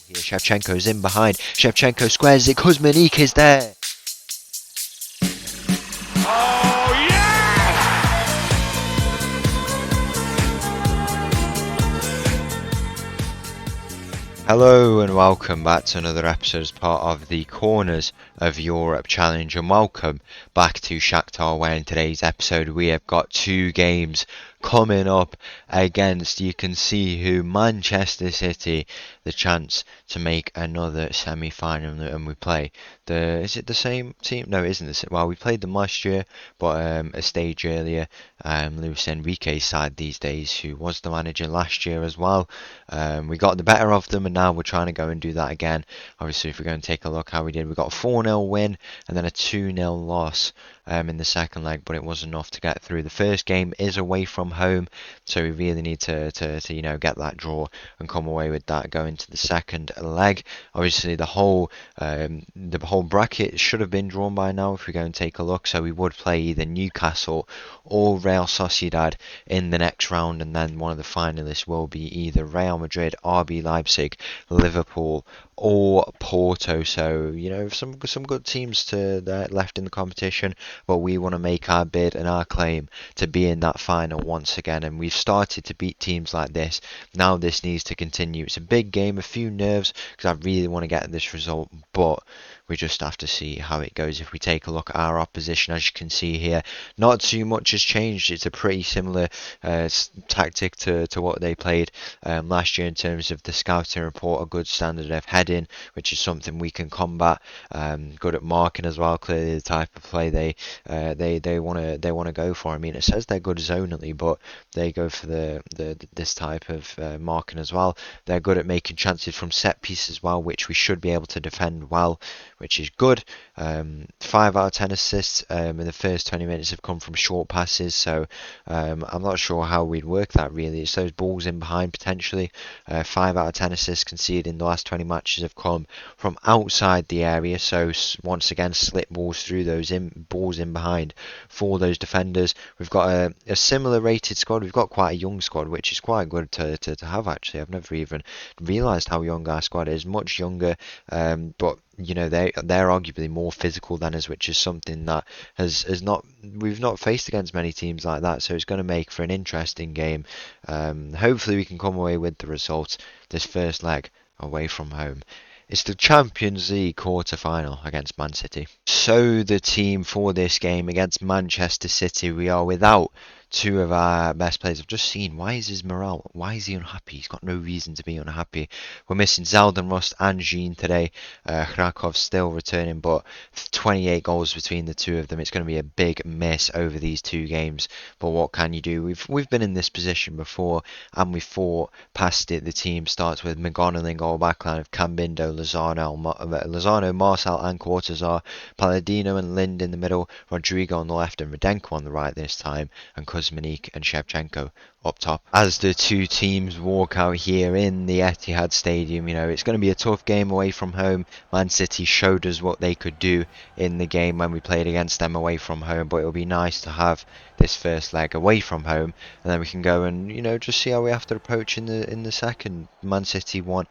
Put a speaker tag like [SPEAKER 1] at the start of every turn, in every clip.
[SPEAKER 1] Here, Shevchenko's in behind. Shevchenko squares it. Kuzminik is there.
[SPEAKER 2] Oh, yes!
[SPEAKER 1] Hello and welcome back to another episode as part of the Corners of Europe Challenge, and welcome back to Shakhtar, where in today's episode we have got two games coming up against, you can see who, Manchester City, the chance to make another semi-final, and we play is it the same team? No, it isn't the same. Well, we played them last year, but a stage earlier. Luis Enrique's side these days, who was the manager last year as well. We got the better of them, and now we're trying to go and do that again. Obviously, if we go and take a look how we did, we got a 4-0 win and then a 2-0 loss in the second leg, but it was enough to get through. The first game is away from home, so we really need to get that draw and come away with that going to the second leg. Obviously, the whole bracket should have been drawn by now if we go and take a look. So we would play either Newcastle or Real Sociedad in the next round, and then one of the finalists will be either Real Madrid, RB Leipzig, Liverpool, or Porto. So some good teams left in the competition, but we want to make our bid and our claim to be in that final once again, and we've started to beat teams like this. Now this needs to continue. It's a big game, a few nerves, because I really want to get this result, but we just have to see how it goes. If we take a look at our opposition, as you can see here, not too much has changed. It's a pretty similar tactic to what they played last year in terms of the scouting report, a good standard of heading, which is something we can combat. Good at marking as well. Clearly, the type of play they want to go for. I mean, it says they're good zonally, but they go for this type of marking as well. They're good at making chances from set pieces as well, which we should be able to defend well, which is good. 5 out of 10 assists in the first 20 minutes have come from short passes, so I'm not sure how we'd work that really. It's those balls in behind potentially. 5 out of 10 assists conceded in the last 20 matches have come from outside the area, so once again slip balls through those balls in behind for those defenders. We've got a similar rated squad. We've got quite a young squad, which is quite good to have actually. I've never even realised how young our squad is, much younger, but they're arguably more physical than us, which is something that we've not faced against many teams like that. So it's going to make for an interesting game. Hopefully we can come away with the result this first leg away from home. It's the Champions League quarter-final against Man City. So the team for this game against Manchester City, we are without two of our best players. I've just seen, why is his morale? Why is he unhappy? He's got no reason to be unhappy. We're missing Zaldan Rust and Jean today. Krakov's still returning, but 28 goals between the two of them. It's going to be a big miss over these two games. But what can you do? We've been in this position before, and we fought past it. The team starts with McGonagall in goal, backline of Cambindo, Lozano, Marcel and Quartazar, Palladino and Lind in the middle, Rodrigo on the left and Rudenko on the right this time, and Kuzminik and Shevchenko up top. As the two teams walk out here in the Etihad Stadium, it's going to be a tough game away from home. Man City showed us what they could do in the game when we played against them away from home, but it'll be nice to have this first leg away from home, and then we can go and just see how we have to approach in the second. Man City won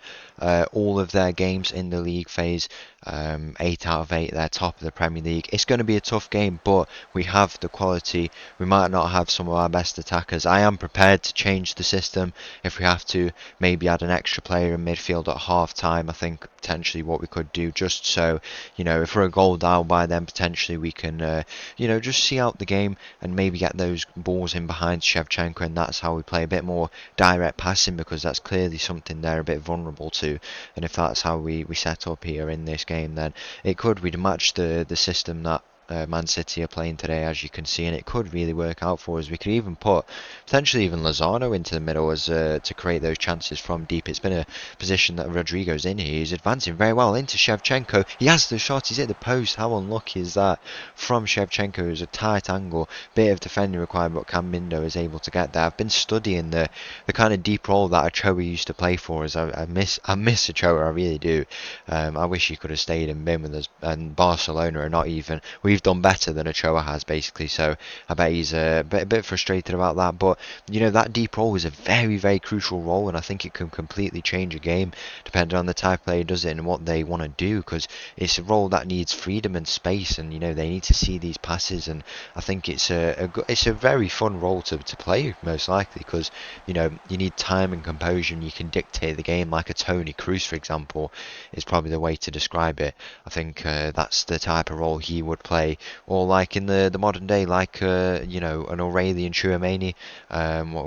[SPEAKER 1] all of their games in the league phase, 8 out of 8. They're top of the Premier League. It's going to be a tough game, but we have the quality. We might not have some of our best attackers. I am prepared to change the system if we have to, maybe add an extra player in midfield at half time. I think potentially what we could do, just so if we're a goal down by then, potentially we can just see out the game and maybe get those balls in behind Shevchenko, and that's how we play a bit more direct passing, because that's clearly something they're a bit vulnerable to. And if that's how we set up here in this game, then we'd match the system that Man City are playing today, as you can see, and it could really work out for us. We could even put potentially even Lozano into the middle as to create those chances from deep. It's been a position that Rodrigo's in here. He's advancing very well into Shevchenko. He has the shot. He's hit the post. How unlucky is that from Shevchenko? It was a tight angle, bit of defending required, but Cambindo is able to get there. I've been studying the kind of deep role that Ochoa used to play for us. I miss Ochoa, I really do. I wish he could have stayed and been with us, and Barcelona are not even. We we've done better than Ochoa has, basically. So I bet he's a bit frustrated about that. But that deep role is a very, very crucial role, and I think it can completely change a game depending on the type of player who does it and what they want to do, because it's a role that needs freedom and space, and they need to see these passes. And I think it's it's a very fun role to play, most likely, because you need time and composure, and you can dictate the game like a Tony Cruz, for example, is probably the way to describe it. I think that's the type of role he would play, or like in the modern day, like an Aurelian Tchouaméni,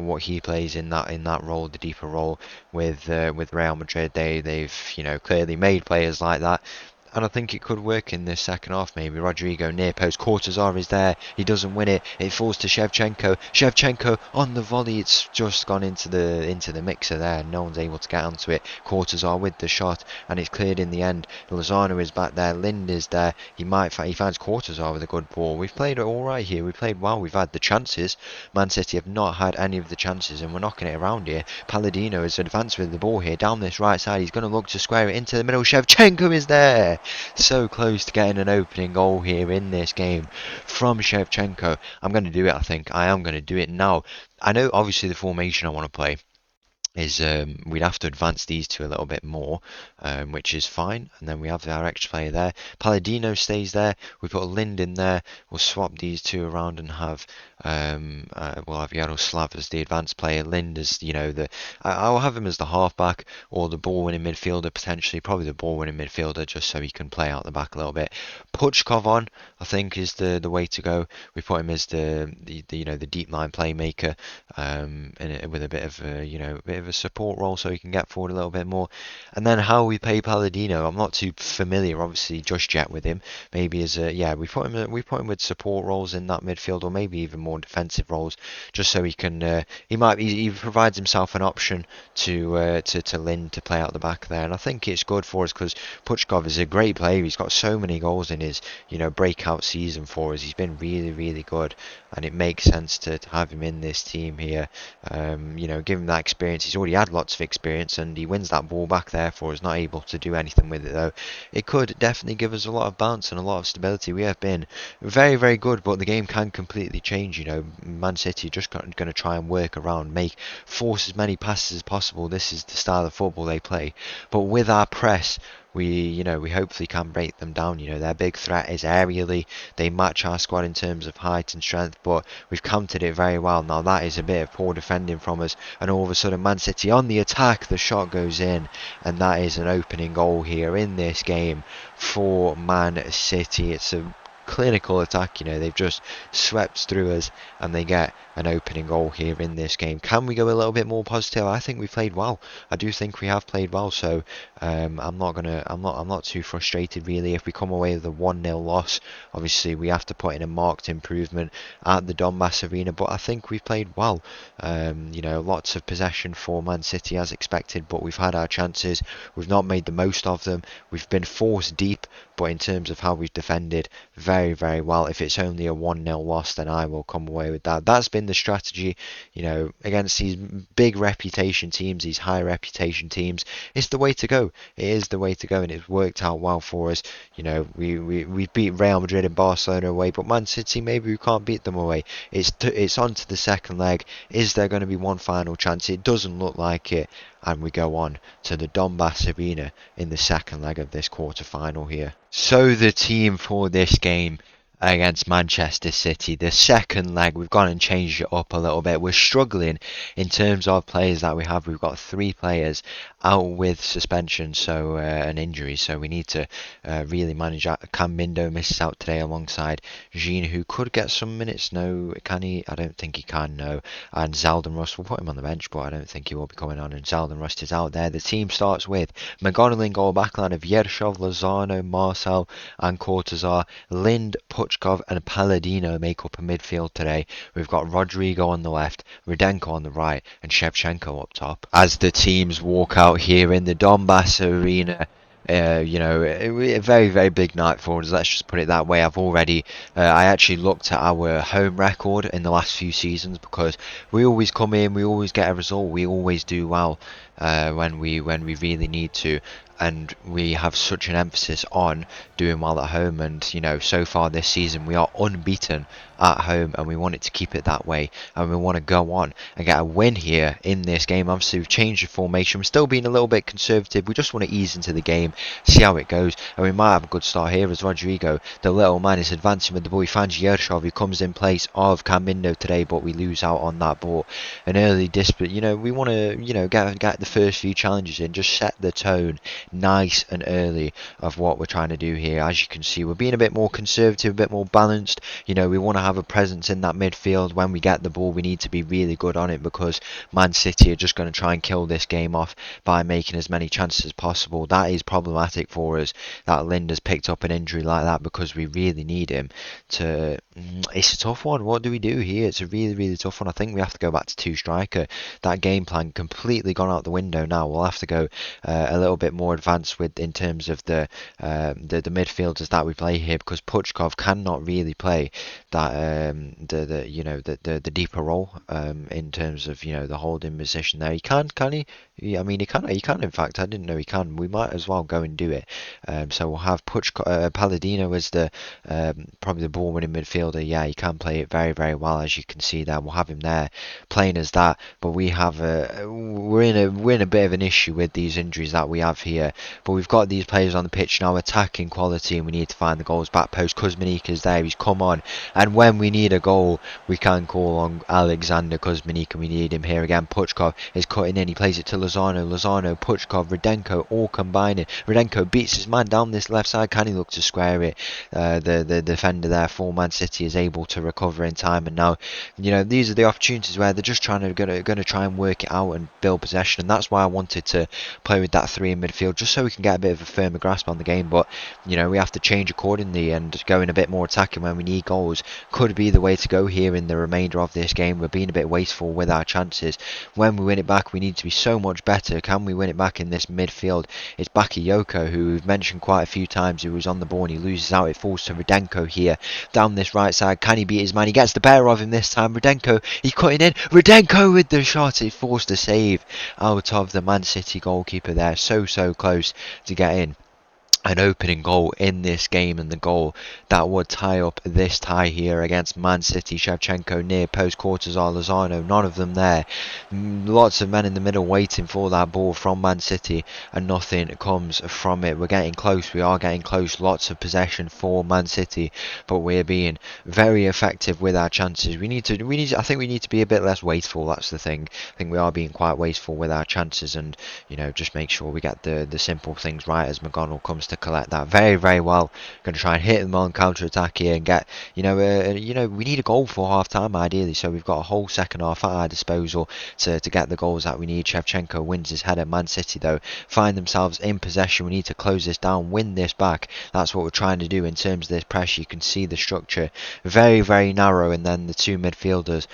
[SPEAKER 1] what he plays in that role, the deeper role with Real Madrid. They've clearly made players like that. And I think it could work in this second half, maybe. Rodrigo near post. Courtazar is there. He doesn't win it. It falls to Shevchenko. Shevchenko on the volley. It's just gone into the mixer there. No one's able to get onto it. Courtazar with the shot, and it's cleared in the end. Lozano is back there. Lind is there. He finds Courtazar with a good ball. We've played it all right here. We've played well. We've had the chances. Man City have not had any of the chances, and we're knocking it around here. Palladino is advanced with the ball here down this right side. He's going to look to square it into the middle. Shevchenko is there. So close to getting an opening goal here in this game from Shevchenko. I'm going to do it, I think. I am going to do it now. I know, obviously, the formation I want to play is we'd have to advance these two a little bit more, which is fine. And then we have our extra player there. Palladino stays there. We put Lind in there. We'll swap these two around and have we'll have Yaroslav as the advanced player. Lind as I'll have him as the halfback or the ball winning midfielder, potentially. Probably the ball winning midfielder, just so he can play out the back a little bit. Puchkov on, I think, is the way to go. We put him as the deep line playmaker, with a bit of a support role, so he can get forward a little bit more. And then how we play Palladino, I'm not too familiar, obviously, just yet with him. Maybe as we put him with support roles in that midfield, or maybe even more defensive roles, just so he can he provides himself an option to Lind to play out the back there. And I think it's good for us because Puchkov is a great player. He's got so many goals in his breakout season for us. He's been really, really good, and it makes sense to have him in this team here. Give him that experience. He's already had lots of experience, and he wins that ball back there for us. Not able to do anything with it though. It could definitely give us a lot of bounce and a lot of stability. We have been very, very good, but the game can completely change. Man City just going to try and work around, force as many passes as possible. This is the style of football they play. But with our press, we hopefully can break them down. Their big threat is aerially. They match our squad in terms of height and strength, but we've countered it very well. Now that is a bit of poor defending from us, and all of a sudden Man City on the attack, the shot goes in, and that is an opening goal here in this game for Man City. It's a clinical attack. They've just swept through us, and they get an opening goal here in this game. Can we go a little bit more positive? I think we played well. I do think we have played well, so I'm not too frustrated really if we come away with a 1-0 loss. Obviously we have to put in a marked improvement at the Donbass Arena, but I think we've played well. Lots of possession for Man City as expected, but we've had our chances. We've not made the most of them. We've been forced deep, but in terms of how we've defended, very, very well. If it's only a 1-0 loss, then I will come away with that. That's been the strategy, against these big reputation teams, these high reputation teams. It's the way to go. It is the way to go, and it's worked out well for us. We beat Real Madrid and Barcelona away, but Man City, maybe we can't beat them away. It's on to the second leg. Is there going to be one final chance? It doesn't look like it, and we go on to the Donbass Arena in the second leg of this quarter-final here. So the team for this game against Manchester City, the second leg, we've gone and changed it up a little bit. We're struggling in terms of players that we have. We've got 3 players out with suspension, so an injury, so we need to really manage that. Cam Mindo misses out today alongside Jean, who could get some minutes. No, can he? I don't think he can, no. And Zalden Rust, we'll put him on the bench, but I don't think he will be coming on, and Zalden Rust is out there. The team starts with McGonagall goal, backline of Yershov, Lozano, Marcel and Courtazar. Lind, Puchkov and Palladino make up a midfield today. We've got Rodrigo on the left, Rudenko on the right, and Shevchenko up top. As the teams walk out here in the Donbass Arena, a very, very big night for us, let's just put it that way. I actually looked at our home record in the last few seasons, because we always come in, we always get a result, we always do well. when we really need to. And we have such an emphasis on doing well at home, and so far this season we are unbeaten at home, and we want it to keep it that way, and we want to go on and get a win here in this game. Obviously we've changed the formation, we're still being a little bit conservative, we just want to ease into the game, see how it goes, and we might have a good start here as Rodrigo, the little man, is advancing with the ball. He finds Yershov, who comes in place of Camindo today, but we lose out on that ball. An early dispute, we want to get the first few challenges in, just set the tone nice and early of what we're trying to do here. As you can see, we're being a bit more conservative, a bit more balanced. We want to have a presence in that midfield. When we get the ball, we need to be really good on it, because Man City are just going to try and kill this game off by making as many chances as possible. That is problematic for us, that Linda's picked up an injury like that, because we really need him to... It's a tough one. What do we do here? It's a really, really tough one. I think we have to go back to two striker. That game plan completely gone out the window now. We'll have to go a little bit more advanced in terms of the midfielders that we play here, because Puchkov cannot really play that the deeper role in terms of the holding position there. He can he? Yeah, I mean, he can. In fact, I didn't know he can. We might as well go and do it. So we'll have Palladino as the probably the ball winning midfielder. Yeah, he can play it very, very well, as you can see there. We'll have him there playing as that. But we're in a bit of an issue with these injuries that we have here. But we've got these players on the pitch now, attacking quality, and we need to find the goals. Back post, Kuzminik is there. He's come on, and when we need a goal, we can call on Alexander Kuzminik, and we need him here again. Puchkov is cutting in. He plays it to Lozano, Puchkov, Rudenko, all combining. Rudenko beats his man down this left side. Can he look to square it? The defender there for Man City is able to recover in time, and now these are the opportunities where they're just going to try and work it out and build possession, and that's why I wanted to play with that three in midfield, just so we can get a bit of a firmer grasp on the game. But we have to change accordingly, and going a bit more attacking when we need goals could be the way to go here in the remainder of this game. We're being a bit wasteful with our chances. When we win it back, we need to be so much better. Can we win it back in this midfield? It's Bakayoko, who we've mentioned quite a few times, who was on the ball and he loses out. It falls to Rudenko here down this right side. Can he beat his man? He gets the better of him this time. Rudenko, he's cutting in. Rudenko with the shot. It forced a save out of the Man City goalkeeper there. So close to getting an opening goal in this game, and the goal that would tie up this tie here against Man City. Shevchenko near post, Cortazar, Lozano, none of them there. Lots of men in the middle waiting for that ball from Man City, and nothing comes from it. We're getting close, we are getting close. Lots of possession for Man City, but we're being very effective with our chances. I think we need to be a bit less wasteful. That's the thing. I think we are being quite wasteful with our chances, and just make sure we get the simple things right as McGonnell comes to collect that very, very well. Going to try and hit them on counter attack here and get we need a goal for half time ideally, so we've got a whole second half at our disposal to get the goals that we need. Shevchenko wins his header. Man City though find themselves in possession. We need to close this down, win this back. That's what we're trying to do in terms of this pressure. You can see the structure very, very narrow, and then the two midfielders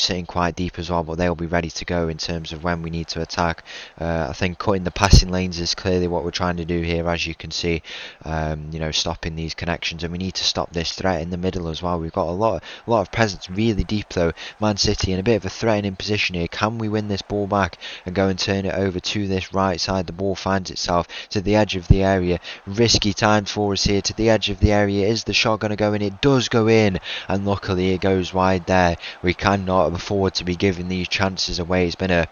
[SPEAKER 1] sitting quite deep as well, but they'll be ready to go in terms of when we need to attack. I think cutting the passing lanes is clearly what we're trying to do here, as you can see. Stopping these connections, and we need to stop this threat in the middle as well. We've got a lot of presence really deep though. Man City in a bit of a threatening position here. Can we win this ball back and go and turn it over to this right side? The ball finds itself to the edge of the area. Risky time for us here. To the edge of the area. Is the shot going to go in? It does go in, and luckily it goes wide there. We cannot afford to be giving these chances away. It's been a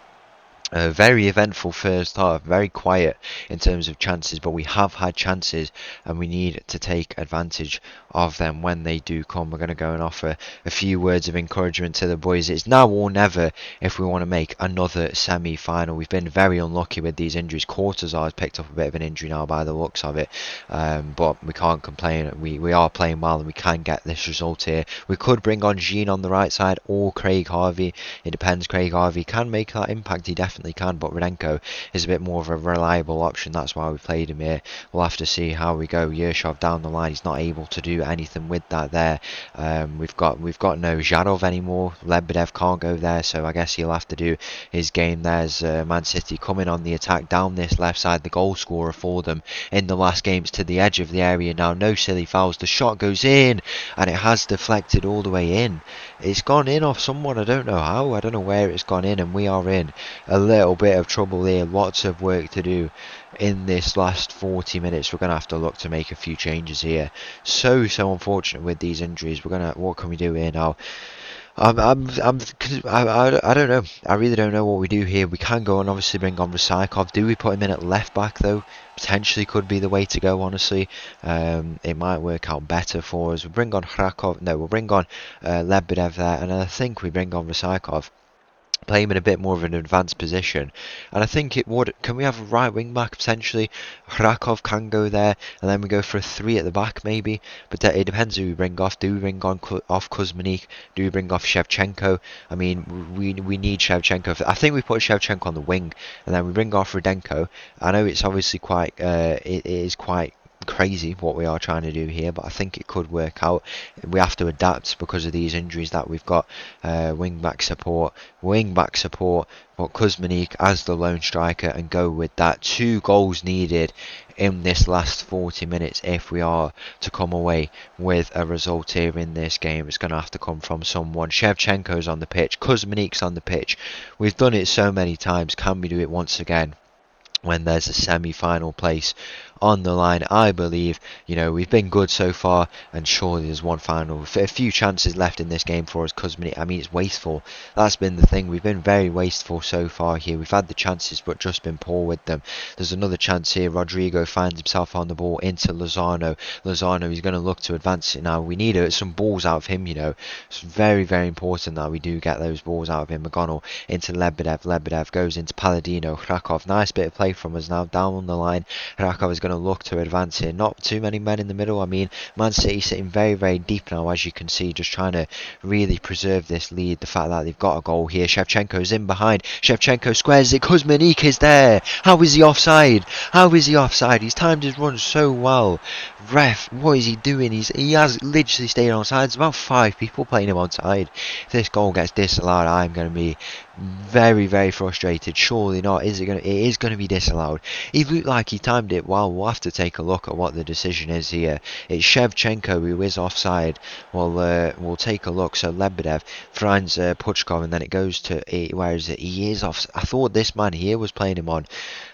[SPEAKER 1] very eventful first half, very quiet in terms of chances, but we have had chances and we need to take advantage of them when they do come. We're going to go and offer a few words of encouragement to the boys. It's now or never if we want to make another semi-final. We've been very unlucky with these injuries. Cortazar has picked up a bit of an injury now by the looks of it, but we can't complain. We are playing well and we can get this result here. We could bring on Jean on the right side or Craig Harvey. It depends. Craig Harvey can make that impact. He definitely can, but Rudenko is a bit more of a reliable option. That's why we played him here. We'll have to see how we go. Yershov down the line, he's not able to do anything with that there. We've got no Zharov anymore. Lebedev can't go there, so I guess he'll have to do his game. There's Man City coming on the attack down this left side. The goal scorer for them in the last games to the edge of the area now. No silly fouls. The shot goes in, and it has deflected all the way in. it's gone in off someone. I don't know how, I don't know where it's gone in, and we are in a little bit of trouble here. Lots of work to do in this last 40 minutes. We're going to have to look to make a few changes here. So unfortunate with these injuries. What can we do here now? I don't know. I really don't know what we do here. We can go and obviously bring on Rysakov. Do we put him in at left back though? Potentially could be the way to go, honestly. It might work out better for us. We bring on Krakov. No, we'll bring on Lebedev there, and I think we bring on Rysakov. Play him in a bit more of an advanced position, and I think it would. Can we have a right wing back potentially? Krakov can go there, and then we go for a 3 at the back maybe. But it depends who we bring off. Do we bring on off Kuzmanik? Do we bring off Shevchenko? I mean, we need Shevchenko. I think we put Shevchenko on the wing, and then we bring off Rudenko. I know it's obviously quite. It is quite crazy what we are trying to do here, but I think it could work out. We have to adapt because of these injuries that we've got. Wing back support, but Kuzmanik as the lone striker, and go with that. 2 goals needed in this last 40 minutes if we are to come away with a result here in this game. It's going to have to come from someone. Shevchenko's on the pitch, Kuzmanik's on the pitch. We've done it so many times. Can we do it once again when there's a semi-final place on the line? I believe, we've been good so far, and surely there's one final. A few chances left in this game for us. Kuzmanik, I mean, it's wasteful. That's been the thing. We've been very wasteful so far here. We've had the chances, but just been poor with them. There's another chance here. Rodrigo finds himself on the ball into Lozano. Lozano, he's going to look to advance it now. We need some balls out of him, It's very, very important that we do get those balls out of him. McGonnell into Lebedev. Lebedev goes into Palladino. Krakov, nice bit of play from us now. Down on the line. Krakov is going to look to advance here. Not too many men in the middle. I mean, Man City sitting very, very deep now, as you can see, just trying to really preserve this lead. The fact that they've got a goal here. Shevchenko's in behind. Shevchenko squares it. Kuzmanik is there. How is he offside? How is he offside? He's timed his run so well. Ref, what is he doing? He has literally stayed onside. There's about 5 people playing him onside. If this goal gets disallowed, I'm going to be very, very frustrated. Surely not. It is going to be disallowed. He looked like he timed it well. We'll have to take a look at what the decision is here. It's Shevchenko who is offside. We'll take a look. So Lebedev finds Puchkov, and then it goes to where is it? He is off. I thought this man here was playing him on.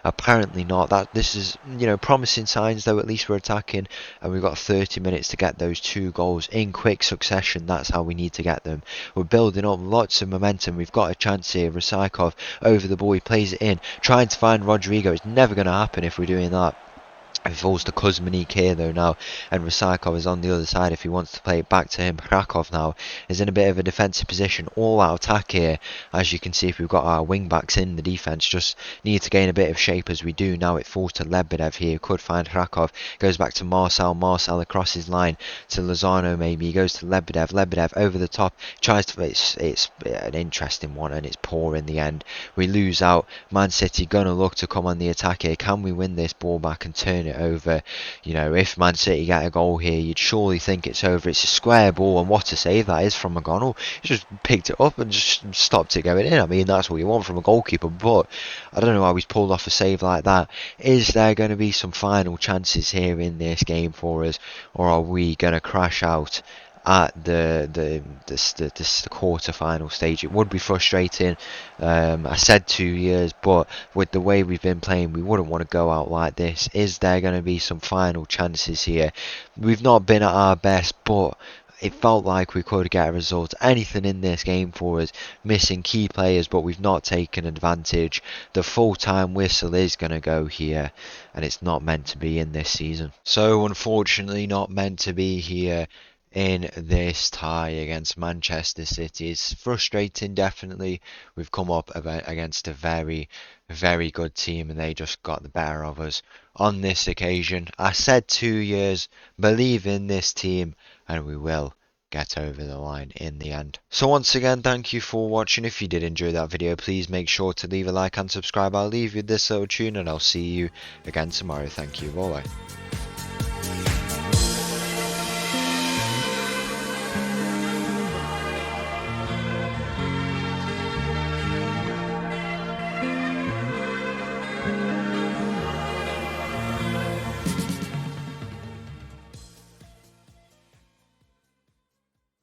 [SPEAKER 1] Apparently not. This is promising signs though. At least we're attacking, and we've got 30 minutes to get those 2 goals in quick succession. That's how we need to get them. We're building up lots of momentum. We've got a chance here. Rysakov over the ball. He plays it in, trying to find Rodrigo. It's never going to happen if we're doing that. It falls to Kuzmanik here though now, and Rysakov is on the other side if he wants to play it back to him. Krakov now is in a bit of a defensive position, all out attack here. As you can see, if we've got our wing backs in the defence, just need to gain a bit of shape as we do. Now it falls to Lebedev here, could find Krakov, goes back to Marcel across his line to Lozano maybe, he goes to Lebedev over the top, tries to, it's an interesting one and it's poor in the end. We lose out. Man City gonna look to come on the attack here. Can we win this ball back and turn it over? If Man City get a goal here, you'd surely think it's over. It's a square ball, and what a save that is from McGonnell. He just picked it up and just stopped it going in. I mean, that's what you want from a goalkeeper, but I don't know how he's pulled off a save like that. Is there going to be some final chances here in this game for us, or are we going to crash out at the quarter-final stage? It would be frustrating. I said 2 years, but with the way we've been playing, we wouldn't want to go out like this. Is there going to be some final chances here? We've not been at our best, but it felt like we could get a result. Anything in this game for us. Missing key players, but we've not taken advantage. The full-time whistle is going to go here, and it's not meant to be in this season. So unfortunately not meant to be here in this tie against Manchester City. It's frustrating, definitely. We've come up against a very, very good team, and they just got the better of us on this occasion. I said 2 years, believe in this team, and we will get over the line in the end. So once again, thank you for watching. If you did enjoy that video, please make sure to leave a like and subscribe. I'll leave you with this little tune, and I'll see you again tomorrow. Thank you. Bye bye.